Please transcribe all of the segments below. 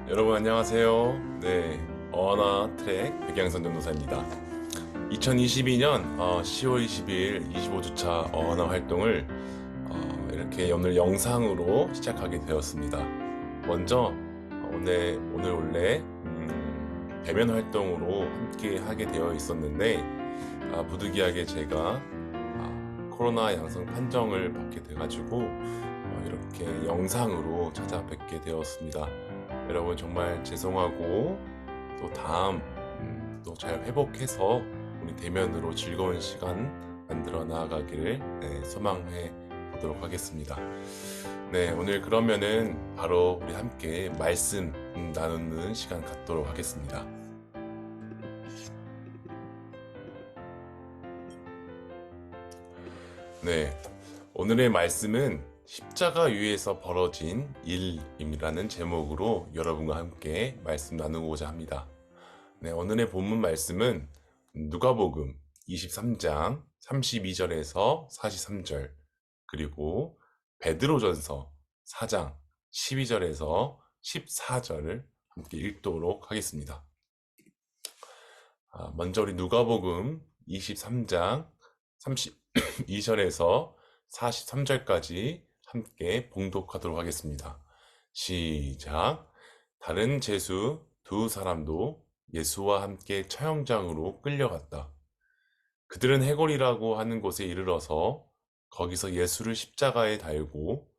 여러분 안녕하세요. 네, 어하나 트랙 백양선 전도사입니다. 2022년 10월 20일 25주차 어하나 활동을 이렇게 오늘 영상으로 시작하게 되었습니다. 먼저 오늘 원래 대면 활동으로 함께 하게 되어 있었는데 부득이하게 제가 코로나 양성 판정을 받게 돼가지고 이렇게 영상으로 찾아뵙게 되었습니다. 여러분 정말 죄송하고 또 다음 또 잘 회복해서 우리 대면으로 즐거운 시간 만들어 나아가기를 소망해 보도록 하겠습니다. 네, 오늘 그러면은 바로 우리 함께 말씀 나누는 시간 갖도록 하겠습니다. 네, 오늘의 말씀은 십자가 위에서 벌어진 일임이라는 제목으로 여러분과 함께 말씀 나누고자 합니다. 네, 오늘의 본문 말씀은 누가복음 23장 32절에서 43절, 그리고 베드로전서 4장 12절에서 14절을 함께 읽도록 하겠습니다. 먼저 우리 누가복음 23장 32절에서 43절까지 함께 봉독하도록 하겠습니다. 시작. 다른 제수 두 사람도 예수와 함께 처형장으로 끌려갔다. 그들은 해골이라고 하는 곳에 이르러서 거기서 예수를 십자가에 달고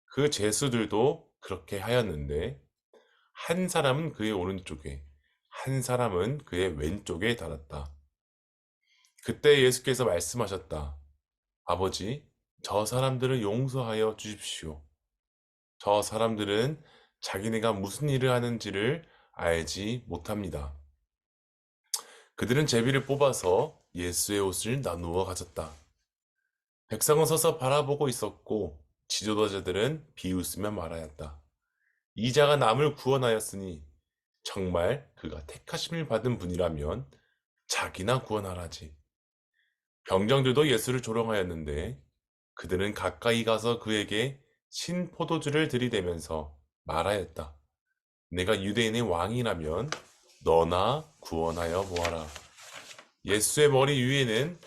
그 제수들도 그렇게 하였는데 한 사람은 그의 오른쪽에 한 사람은 그의 왼쪽에 달았다. 그때 예수께서 말씀하셨다. 아버지, 저 사람들을 용서하여 주십시오. 저 사람들은 자기네가 무슨 일을 하는지를 알지 못합니다. 그들은 제비를 뽑아서 예수의 옷을 나누어 가졌다. 백성은 서서 바라보고 있었고 지도자들은 비웃으며 말하였다. 이 자가 남을 구원하였으니 정말 그가 택하심을 받은 분이라면 자기나 구원하라지. 병정들도 예수를 조롱하였는데 그들은 가까이 가서 그에게 신 포도주를 들이대면서 말하였다. 내가 유대인의 왕이라면 너나 구원하여 보아라. 예수의 머리 위에는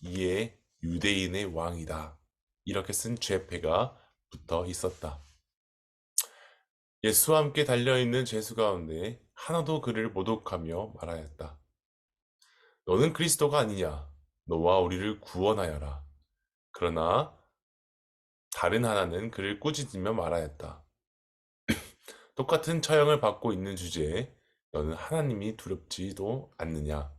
이에 유대인의 왕이다. 이렇게 쓴 죄패가 붙어 있었다. 예수와 함께 달려있는 죄수 가운데 하나도 그를 모독하며 말하였다. 너는 그리스도가 아니냐? 너와 우리를 구원하여라. 그러나 다른 하나는 그를 꾸짖으며 말하였다. 똑같은 처형을 받고 있는 주제에 너는 하나님이 두렵지도 않느냐?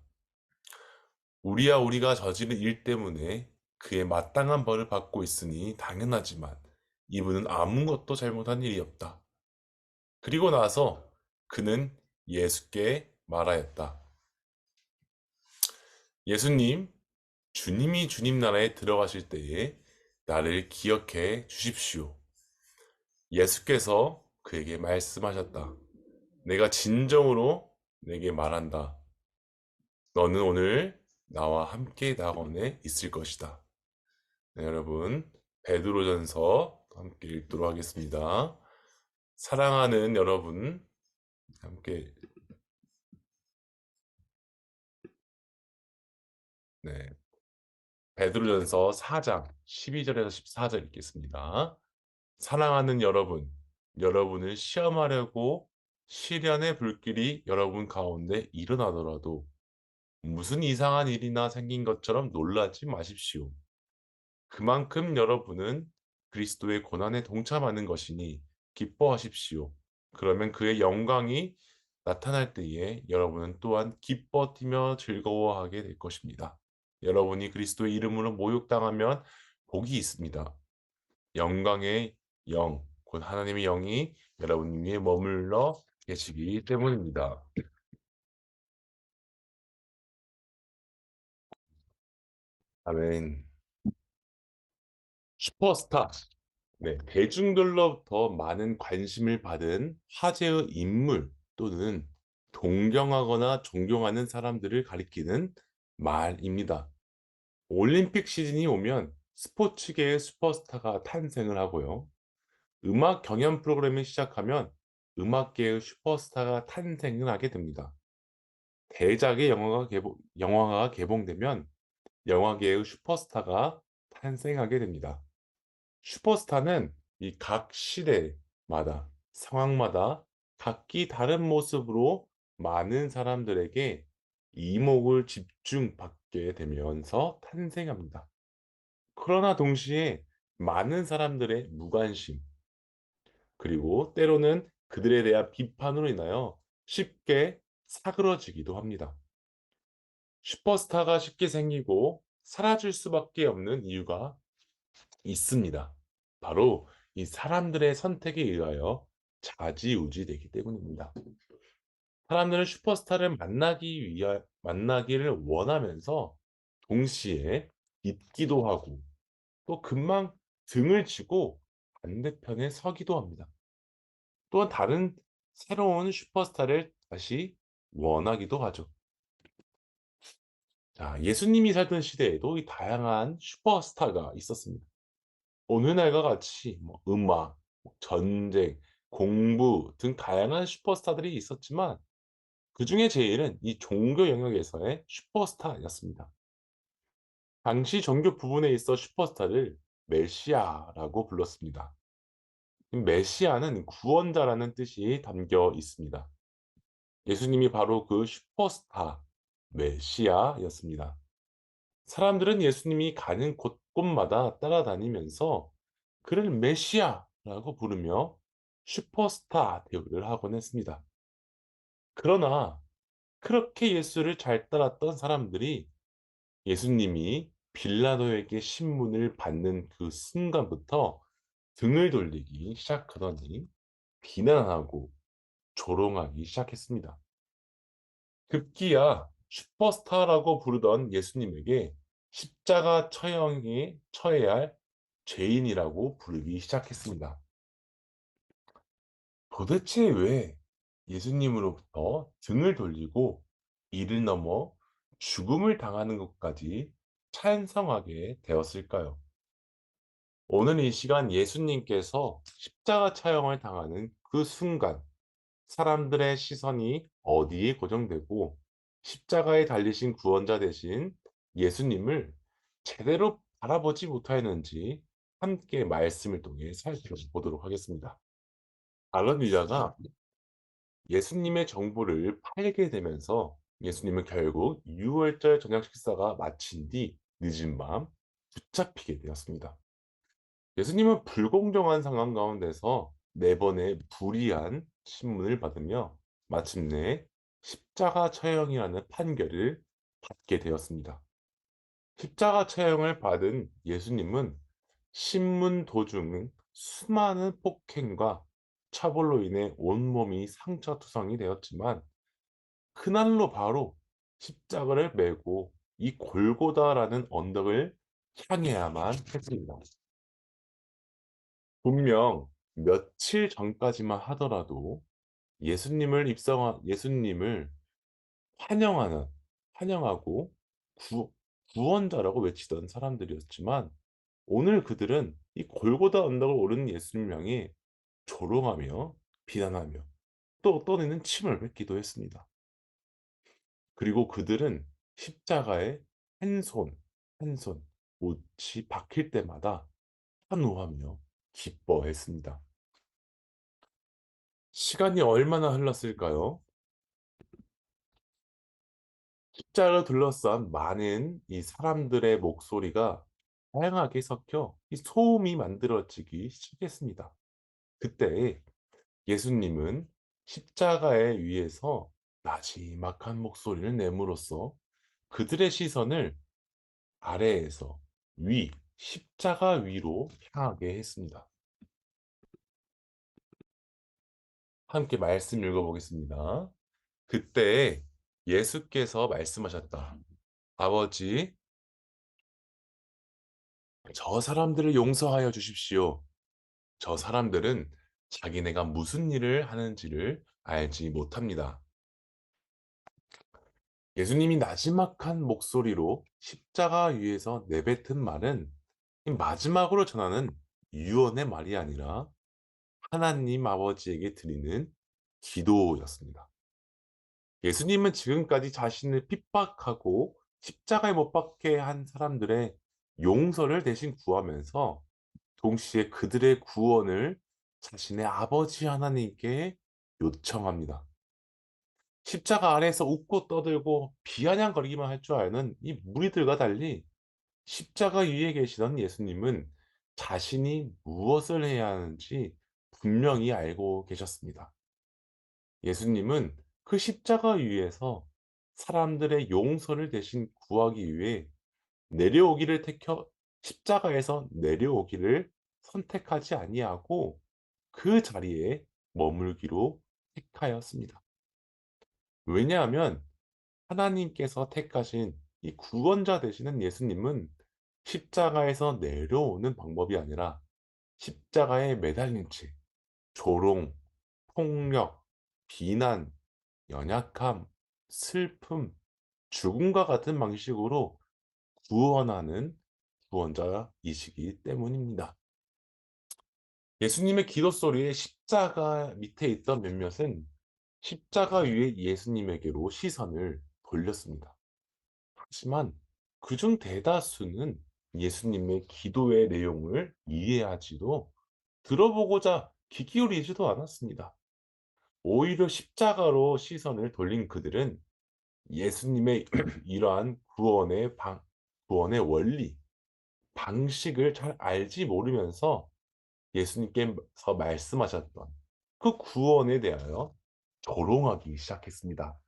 우리가 저지른 일 때문에 그의 마땅한 벌을 받고 있으니 당연하지만 이분은 아무것도 잘못한 일이 없다. 그리고 나서 그는 예수께 말하였다. 예수님, 주님이 주님 나라에 들어가실 때에 나를 기억해 주십시오. 예수께서 그에게 말씀하셨다. 내가 진정으로 내게 말한다. 너는 오늘 나와 함께 낙원에 있을 것이다. 네, 여러분, 베드로전서 함께 읽도록 하겠습니다. 사랑하는 여러분, 함께 네, 베드로전서 4장 12절에서 14절 읽겠습니다. 사랑하는 여러분, 여러분을 시험하려고 시련의 불길이 여러분 가운데 일어나더라도 무슨 이상한 일이나 생긴 것처럼 놀라지 마십시오. 그만큼 여러분은 그리스도의 고난에 동참하는 것이니 기뻐하십시오. 그러면 그의 영광이 나타날 때에 여러분은 또한 기뻐 뛰며 즐거워하게 될 것입니다. 여러분이 그리스도의 이름으로 모욕당하면 복이 있습니다. 영광의 영, 곧 하나님의 영이 여러분 위에 머물러 계시기 때문입니다. 아멘. 슈퍼스타. 네, 대중들로부터 많은 관심을 받은 화제의 인물 또는 동경하거나 존경하는 사람들을 가리키는 말입니다. 올림픽 시즌이 오면 스포츠계의 슈퍼스타가 탄생을 하고요. 음악 경연 프로그램을 시작하면 음악계의 슈퍼스타가 탄생을 하게 됩니다. 대작의 영화가 개봉되면 영화계의 슈퍼스타가 탄생하게 됩니다. 슈퍼스타는 이 각 시대마다, 상황마다 각기 다른 모습으로 많은 사람들에게 이목을 집중받게 되면서 탄생합니다. 그러나 동시에 많은 사람들의 무관심, 그리고 때로는 그들에 대한 비판으로 인하여 쉽게 사그러지기도 합니다. 슈퍼스타가 쉽게 생기고 사라질 수밖에 없는 이유가 있습니다. 바로 이 사람들의 선택에 의하여 좌지우지되기 때문입니다. 사람들은 슈퍼스타를 만나기를 원하면서 동시에 잊기도 하고 또 금방 등을 치고 반대편에 서기도 합니다. 또한 다른 새로운 슈퍼스타를 다시 원하기도 하죠. 자, 예수님이 살던 시대에도 이 다양한 슈퍼스타가 있었습니다. 오늘날과 같이 뭐 음악, 뭐 전쟁, 공부 등 다양한 슈퍼스타들이 있었지만 그중에 제일은 이 종교 영역에서의 슈퍼스타였습니다. 당시 종교 부분에 있어 슈퍼스타를 메시아라고 불렀습니다. 메시아는 구원자라는 뜻이 담겨 있습니다. 예수님이 바로 그 슈퍼스타 메시아였습니다. 사람들은 예수님이 가는 곳곳마다 따라다니면서 그를 메시아라고 부르며 슈퍼스타 대우를 하곤 했습니다. 그러나 그렇게 예수를 잘 따랐던 사람들이 예수님이 빌라도에게 신문을 받는 그 순간부터 등을 돌리기 시작하더니 비난하고 조롱하기 시작했습니다. 급기야 슈퍼스타라고 부르던 예수님에게 십자가 처형에 처해야 할 죄인이라고 부르기 시작했습니다. 도대체 왜 예수님으로부터 등을 돌리고 이를 넘어 죽음을 당하는 것까지 찬성하게 되었을까요? 오늘 이 시간 예수님께서 십자가 처형을 당하는 그 순간 사람들의 시선이 어디에 고정되고 십자가에 달리신 구원자 대신 예수님을 제대로 바라보지 못하였는지 함께 말씀을 통해 살펴보도록 하겠습니다. 알런 윌라가 예수님의 정보를 팔게 되면서 예수님은 결국 유월절 저녁 식사가 마친 뒤 늦은 밤 붙잡히게 되었습니다. 예수님은 불공정한 상황 가운데서 네 번의 불이한 신문을 받으며 마침내 십자가 처형이라는 판결을 받게 되었습니다. 십자가 처형을 받은 예수님은 신문 도중 수많은 폭행과 처벌로 인해 온몸이 상처투성이 되었지만 그날로 바로 십자가를 메고 이 골고다라는 언덕을 향해야만 했습니다. 분명 며칠 전까지만 하더라도 예수님을 환영하는 환영하고 구원자라고 외치던 사람들이었지만 오늘 그들은 이 골고다 언덕을 오르는 예수님을 향해 조롱하며 비난하며 또 어떤 이는 침을 뱉기도 했습니다. 그리고 그들은 십자가에 한 손, 한 손 못이 박힐 때마다 환호하며 기뻐했습니다. 시간이 얼마나 흘렀을까요? 십자가를 둘러싼 많은 이 사람들의 목소리가 다양하게 섞여 이 소음이 만들어지기 시작했습니다. 그때 예수님은 십자가에 위에서 나지막한 목소리를 내므로써 그들의 시선을 아래에서 십자가 위로 향하게 했습니다. 함께 말씀 읽어보겠습니다. 그때 예수께서 말씀하셨다. 아버지, 저 사람들을 용서하여 주십시오. 저 사람들은 자기네가 무슨 일을 하는지를 알지 못합니다. 예수님이 나지막한 목소리로 십자가 위에서 내뱉은 말은 마지막으로 전하는 유언의 말이 아니라 하나님 아버지에게 드리는 기도였습니다. 예수님은 지금까지 자신을 핍박하고 십자가에 못 박게 한 사람들의 용서를 대신 구하면서 동시에 그들의 구원을 자신의 아버지 하나님께 요청합니다. 십자가 아래에서 웃고 떠들고 비아냥거리기만 할 줄 아는 이 무리들과 달리 십자가 위에 계시던 예수님은 자신이 무엇을 해야 하는지 분명히 알고 계셨습니다. 예수님은 그 십자가 위에서 사람들의 용서를 대신 구하기 위해 내려오기를 택혀 십자가에서 내려오기를 선택하지 아니하고 그 자리에 머물기로 택하였습니다. 왜냐하면 하나님께서 택하신 이 구원자 되시는 예수님은 십자가에서 내려오는 방법이 아니라 십자가에 매달린 채 조롱, 폭력, 비난, 연약함, 슬픔, 죽음과 같은 방식으로 구원하는 구원자이시기 때문입니다. 예수님의 기도 소리에 십자가 밑에 있던 몇몇은 십자가 위에 예수님에게로 시선을 돌렸습니다. 하지만 그중 대다수는 예수님의 기도의 내용을 이해하지도 들어보고자 귀 기울이지도 않았습니다. 오히려 십자가로 시선을 돌린 그들은 예수님의 이러한 구원의 원리, 방식을 잘 알지 모르면서 예수님께서 말씀하셨던 그 구원에 대하여 조롱하기 시작했습니다.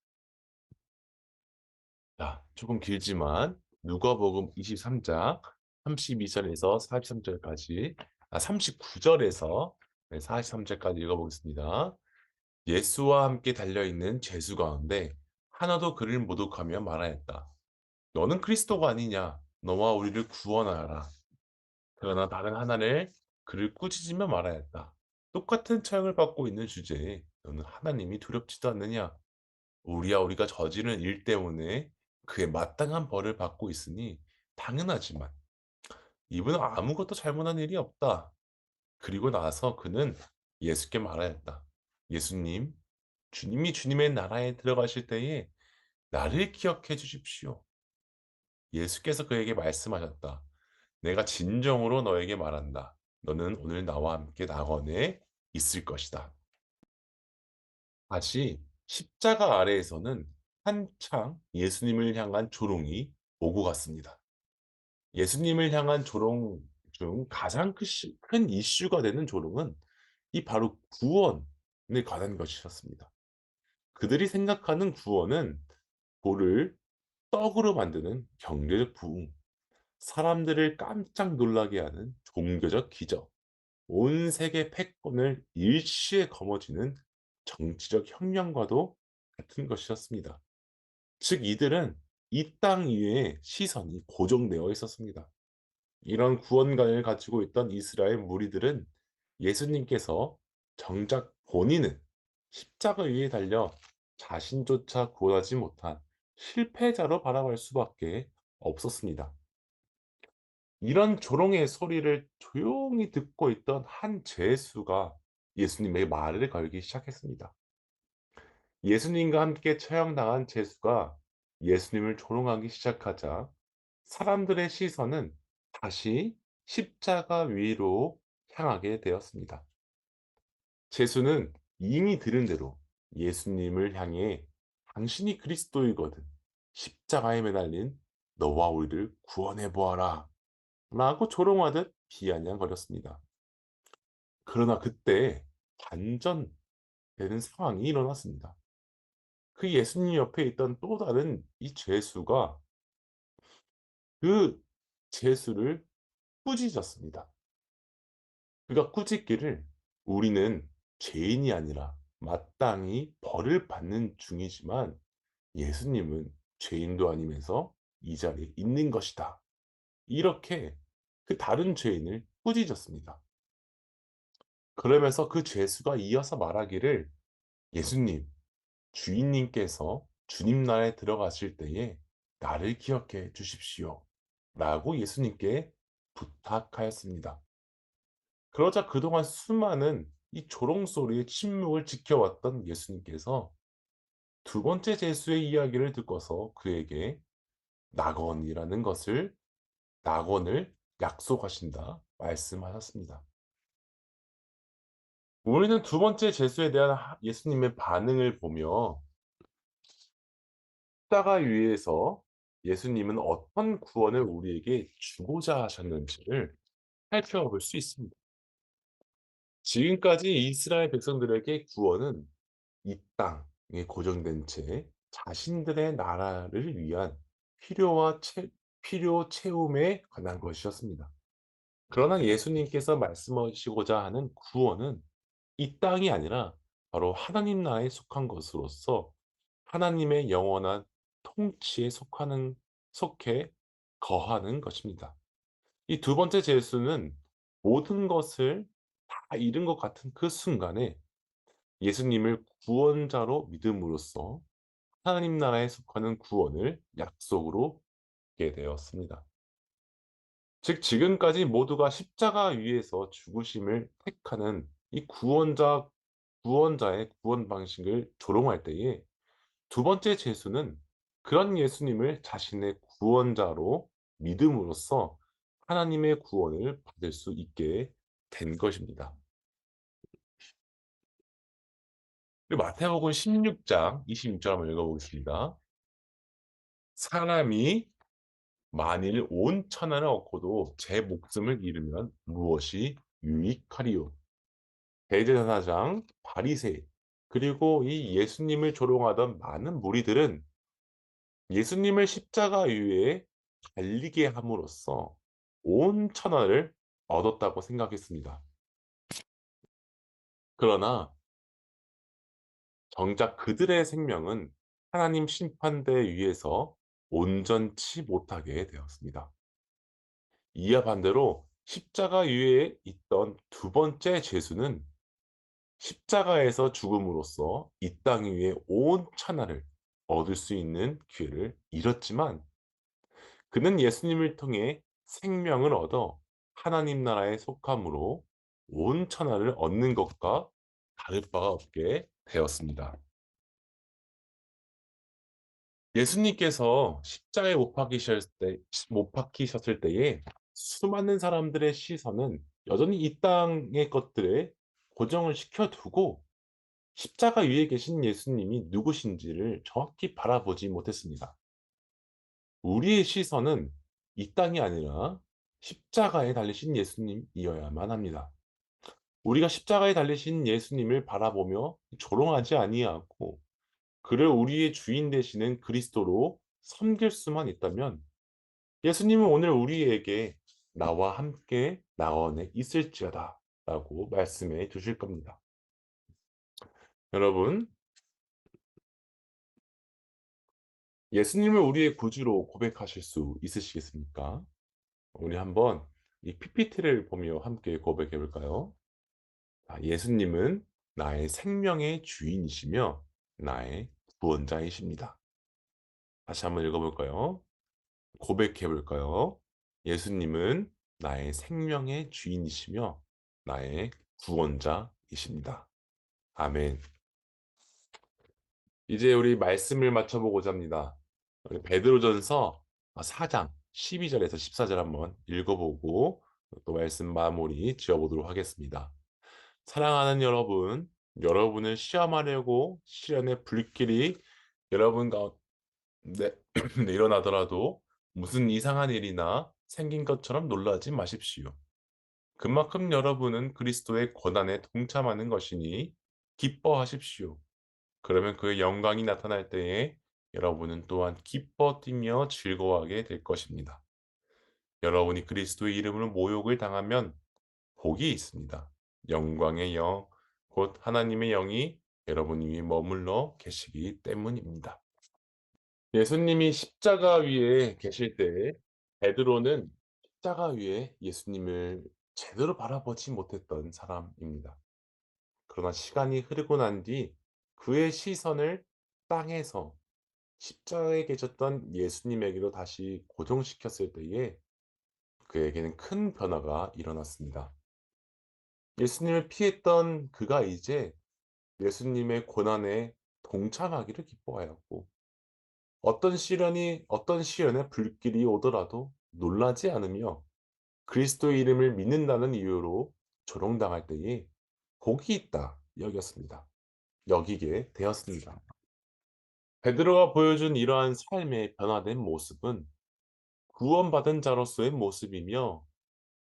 자, 조금 길지만 누가복음 23장 32절에서 43절까지 39절에서 43절까지 읽어보겠습니다. 예수와 함께 달려있는 제수 가운데 하나도 그를 모독하며 말하였다. 너는 그리스도가 아니냐? 너와 우리를 구원하라. 그러나 다른 하나를 그를 꾸짖으며 말하였다. 똑같은 처형을 받고 있는 주제에 너는 하나님이 두렵지도 않느냐? 우리가 저지른 일 때문에 그의 마땅한 벌을 받고 있으니 당연하지만 이분은 아무것도 잘못한 일이 없다. 그리고 나서 그는 예수께 말하였다. 예수님, 주님이 주님의 나라에 들어가실 때에 나를 기억해 주십시오. 예수께서 그에게 말씀하셨다. 내가 진정으로 너에게 말한다. 너는 오늘 나와 함께 낙원에 있을 것이다. 다시 십자가 아래에서는 한창 예수님을 향한 조롱이 오고 갔습니다. 예수님을 향한 조롱 중 가장 큰 이슈가 되는 조롱은 이 바로 구원에 관한 것이었습니다. 그들이 생각하는 구원은 돌을 떡으로 만드는 경제적 부흥, 사람들을 깜짝 놀라게 하는 종교적 기적, 온 세계 패권을 일시에 거머쥐는 정치적 혁명과도 같은 것이었습니다. 즉 이들은 이 땅 위에 시선이 고정되어 있었습니다. 이런 구원관을 가지고 있던 이스라엘 무리들은 예수님께서 정작 본인은 십자가 위에 달려 자신조차 구원하지 못한 실패자로 바라볼 수밖에 없었습니다. 이런 조롱의 소리를 조용히 듣고 있던 한 죄수가 예수님의 말을 걸기 시작했습니다. 예수님과 함께 처형당한 죄수가 예수님을 조롱하기 시작하자 사람들의 시선은 다시 십자가 위로 향하게 되었습니다. 죄수는 이미 들은 대로 예수님을 향해 당신이 그리스도이거든 십자가에 매달린 너와 우리를 구원해 보아라 라고 조롱하듯 비아냥거렸습니다. 그러나 그때 반전되는 상황이 일어났습니다. 그 예수님 옆에 있던 또 다른 이 죄수가 그 죄수를 꾸짖었습니다. 그가 꾸짖기를 우리는 죄인이 아니라 마땅히 벌을 받는 중이지만 예수님은 죄인도 아니면서 이 자리에 있는 것이다. 이렇게 그 다른 죄인을 꾸짖었습니다. 그러면서 그 죄수가 이어서 말하기를 예수님, 주인님께서 주님 나라에 들어가실 때에 나를 기억해 주십시오. 라고 예수님께 부탁하였습니다. 그러자 그동안 수많은 이 조롱 소리에 침묵을 지켜왔던 예수님께서 두 번째 제수의 이야기를 듣고서 그에게 낙원이라는 것을 낙원을 약속하신다 말씀하셨습니다. 우리는 두 번째 제수에 대한 예수님의 반응을 보며 십자가 위에서 예수님은 어떤 구원을 우리에게 주고자 하셨는지를 살펴볼 수 있습니다. 지금까지 이스라엘 백성들에게 구원은 이 땅에 고정된 채 자신들의 나라를 위한 필요와 필요 채움에 관한 것이었습니다. 그러나 예수님께서 말씀하시고자 하는 구원은 이 땅이 아니라 바로 하나님 나라에 속한 것으로서 하나님의 영원한 통치에 속해 거하는 것입니다. 이 두 번째 제수는 모든 것을 다 잃은 것 같은 그 순간에 예수님을 구원자로 믿음으로써 하나님 나라에 속하는 구원을 약속으로 받게 되었습니다. 즉 지금까지 모두가 십자가 위에서 죽으심을 택하는 이 구원자의 구원 방식을 조롱할 때에 두 번째 제수는 그런 예수님을 자신의 구원자로 믿음으로써 하나님의 구원을 받을 수 있게 된 것입니다. 그리고 마태복음 16장 26절 한번 읽어보겠습니다. 사람이 만일 온 천하를 얻고도 제 목숨을 잃으면 무엇이 유익하리요? 대제사장, 바리새, 그리고 이 예수님을 조롱하던 많은 무리들은 예수님을 십자가 위에 달리게 함으로써 온 천하를 얻었다고 생각했습니다. 그러나 정작 그들의 생명은 하나님 심판대 위에서 온전치 못하게 되었습니다. 이와 반대로 십자가 위에 있던 두 번째 제수는 십자가에서 죽음으로써 이 땅 위에 온 천하를 얻을 수 있는 기회를 잃었지만 그는 예수님을 통해 생명을 얻어 하나님 나라에 속함으로 온 천하를 얻는 것과 다를 바가 없게 되었습니다. 예수님께서 십자가에 못 박히셨을 때에 수많은 사람들의 시선은 여전히 이 땅의 것들에 고정을 시켜두고 십자가 위에 계신 예수님이 누구신지를 정확히 바라보지 못했습니다. 우리의 시선은 이 땅이 아니라 십자가에 달리신 예수님이어야만 합니다. 우리가 십자가에 달리신 예수님을 바라보며 조롱하지 아니하고 그를 우리의 주인 되시는 그리스도로 섬길 수만 있다면 예수님은 오늘 우리에게 나와 함께 낙원에 있을지어다 라고 말씀해 주실 겁니다. 여러분, 예수님을 우리의 구주로 고백하실 수 있으시겠습니까? 우리 한번 이 PPT를 보며 함께 고백해 볼까요? 예수님은 나의 생명의 주인이시며 나의 구원자이십니다. 다시 한번 읽어볼까요? 고백해 볼까요? 예수님은 나의 생명의 주인이시며 나의 구원자이십니다. 아멘. 이제 우리 말씀을 맞춰보고자 합니다. 우리 베드로전서 4장 12절에서 14절 한번 읽어보고 또 말씀 마무리 지어보도록 하겠습니다. 사랑하는 여러분, 여러분을 시험하려고 시련의 불길이 여러분 가운데 일어나더라도 무슨 이상한 일이나 생긴 것처럼 놀라지 마십시오. 그만큼 여러분은 그리스도의 고난에 동참하는 것이니 기뻐하십시오. 그러면 그의 영광이 나타날 때에 여러분은 또한 기뻐 뛰며 즐거워하게 될 것입니다. 여러분이 그리스도의 이름으로 모욕을 당하면 복이 있습니다. 영광의 영, 곧 하나님의 영이 여러분 위에 머물러 계시기 때문입니다. 예수님이 십자가 위에 계실 때 베드로는 십자가 위에 예수님을 제대로 바라보지 못했던 사람입니다. 그러나 시간이 흐르고 난 뒤 그의 시선을 땅에서 십자가에 계셨던 예수님에게로 다시 고정시켰을 때에 그에게는 큰 변화가 일어났습니다. 예수님을 피했던 그가 이제 예수님의 고난에 동참하기를 기뻐하였고 어떤 시련의 불길이 오더라도 놀라지 않으며 그리스도의 이름을 믿는다는 이유로 조롱당할 때에 복이 있다 여기게 되었습니다. 베드로가 보여준 이러한 삶의 변화된 모습은 구원받은 자로서의 모습이며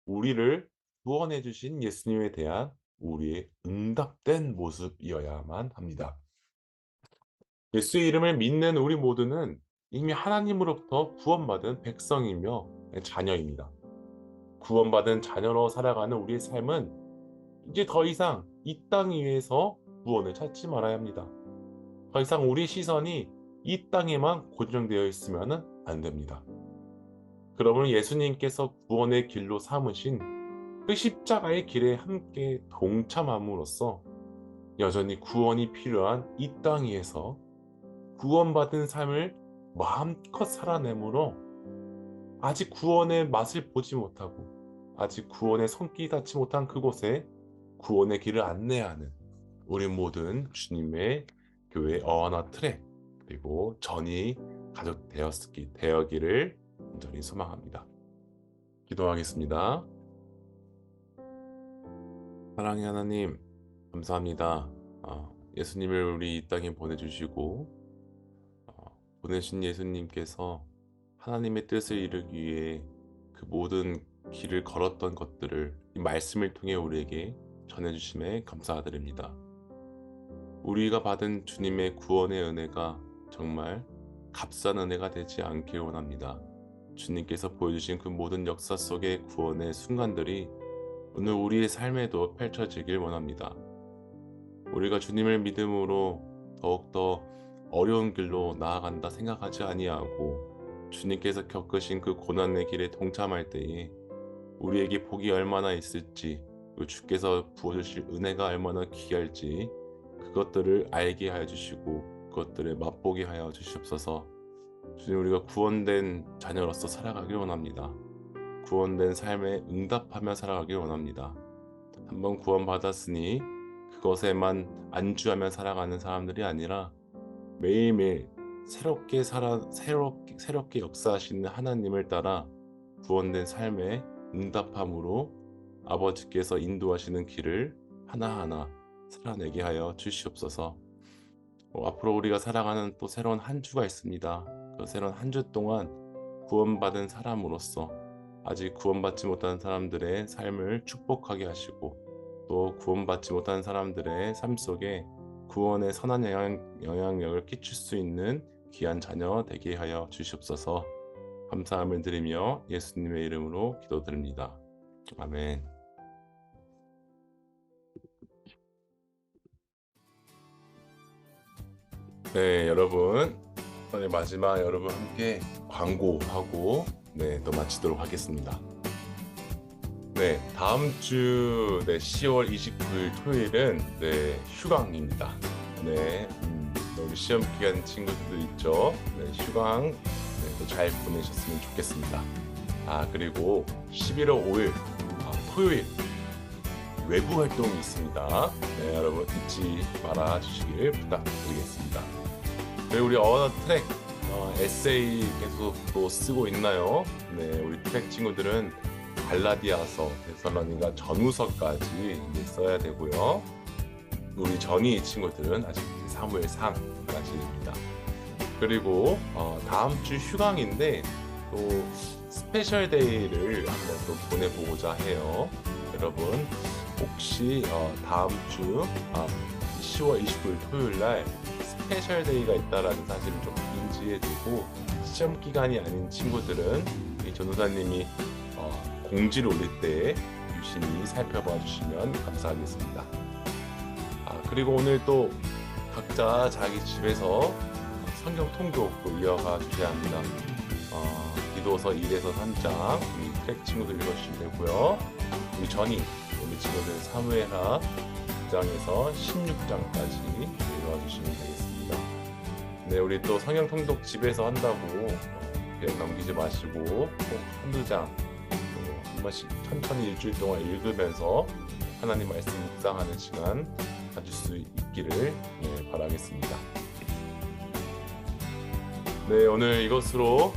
우리를 구원해 주신 예수님에 대한 우리의 응답된 모습이어야만 합니다. 예수의 이름을 믿는 우리 모두는 이미 하나님으로부터 구원받은 백성이며 자녀입니다. 구원받은 자녀로 살아가는 우리의 삶은 이제 더 이상 이 땅 위에서 구원을 찾지 말아야 합니다. 더 이상 우리 시선이 이 땅에만 고정되어 있으면 안 됩니다. 그러면 예수님께서 구원의 길로 삼으신 그 십자가의 길에 함께 동참함으로써 여전히 구원이 필요한 이 땅 위에서 구원받은 삶을 마음껏 살아내므로 아직 구원의 맛을 보지 못하고 아직 구원의 손길이 닿지 못한 그곳에 구원의 길을 안내하는 우리 모든 주님의 교회 어워너 트랙 그리고 전이 가족 되어기를 온전히 소망합니다. 기도하겠습니다. 사랑의 하나님 감사합니다. 예수님을 우리 이 땅에 보내주시고 보내신 예수님께서 하나님의 뜻을 이루기 위해 그 모든 길을 걸었던 것들을 이 말씀을 통해 우리에게 전해주심에 감사드립니다. 우리가 받은 주님의 구원의 은혜가 정말 값싼 은혜가 되지 않길 원합니다. 주님께서 보여주신 그 모든 역사 속의 구원의 순간들이 오늘 우리의 삶에도 펼쳐지길 원합니다. 우리가 주님을 믿음으로 더욱더 어려운 길로 나아간다 생각하지 아니하고 주님께서 겪으신 그 고난의 길에 동참할 때에 우리에게 복이 얼마나 있을지 주께서 부어주실 은혜가 얼마나 귀할지 그것들을 알게 하여 주시고 그것들을 맛보게 하여 주시옵소서. 주님 우리가 구원된 자녀로서 살아가길 원합니다. 구원된 삶에 응답하며 살아가길 원합니다. 한번 구원받았으니 그것에만 안주하며 살아가는 사람들이 아니라 매일매일 새롭게 역사하시는 하나님을 따라 구원된 삶에 응답함으로 아버지께서 인도하시는 길을 하나하나 살아내게 하여 주시옵소서. 앞으로 우리가 살아가는 또 새로운 한 주가 있습니다. 그 새로운 한 주 동안 구원받은 사람으로서 아직 구원받지 못한 사람들의 삶을 축복하게 하시고 또 구원받지 못한 사람들의 삶 속에 구원의 선한 영향력을 끼칠 수 있는 귀한 자녀 되게 하여 주시옵소서. 감사함을 드리며 예수님의 이름으로 기도드립니다. 아멘. 네, 여러분 오늘 마지막 여러분 함께 광고하고 또 마치도록 하겠습니다. 네, 다음 주 10월 29일 토요일은 휴강입니다. 우리 시험 기간 친구들 있죠? 휴강 잘 보내셨으면 좋겠습니다. 그리고 11월 5일 토요일 외부 활동이 있습니다. 여러분 잊지 말아 주시길 부탁드리겠습니다. 그리고 우리 어워너 트랙 에세이 계속 또 쓰고 있나요? 우리 트랙 친구들은 갈라디아서, 데살로니가 전후서까지 써야 되고요. 우리 전이 친구들은 아직 사무엘상까지입니다. 그리고 다음 주 휴강인데 또 스페셜 데이를 한번 또 보내보고자 해요. 여러분 혹시 다음 주 10월 29일 토요일 날 스페셜 데이가 있다라는 사실을 좀 인지해두고 시험 기간이 아닌 친구들은 이 전도사님이 공지를 올릴 때 유심히 살펴봐 주시면 감사하겠습니다. 그리고 오늘 또 각자 자기 집에서 성경 통독도 이어가 주셔야 합니다. 기도서 1에서 3장 우리 트랙 친구들 읽어주시면 되고요. 우리 우리 친구들 사무엘하 9장에서 16장까지 읽어주시면 되겠습니다. 우리 또 성경 통독 집에서 한다고 그냥 넘기지 마시고 꼭 한두 장 한 번씩 천천히 일주일 동안 읽으면서 하나님 말씀 묵상하는 시간 가질 수 있기를 바라겠습니다. 네, 오늘 이것으로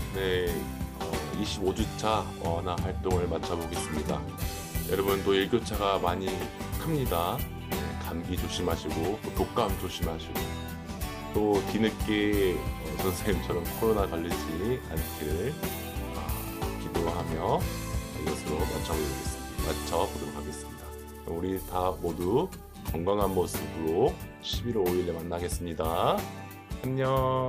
25주차 어나 활동을 마쳐보겠습니다. 여러분도 일교차가 많이 큽니다. 감기 조심하시고 또 독감 조심하시고 또 뒤늦게 선생님처럼 코로나 걸리지 않기를 기도하며 이것으로 마쳐보도록 하겠습니다. 우리 다 모두 건강한 모습으로 11월 5일에 만나겠습니다. 안녕.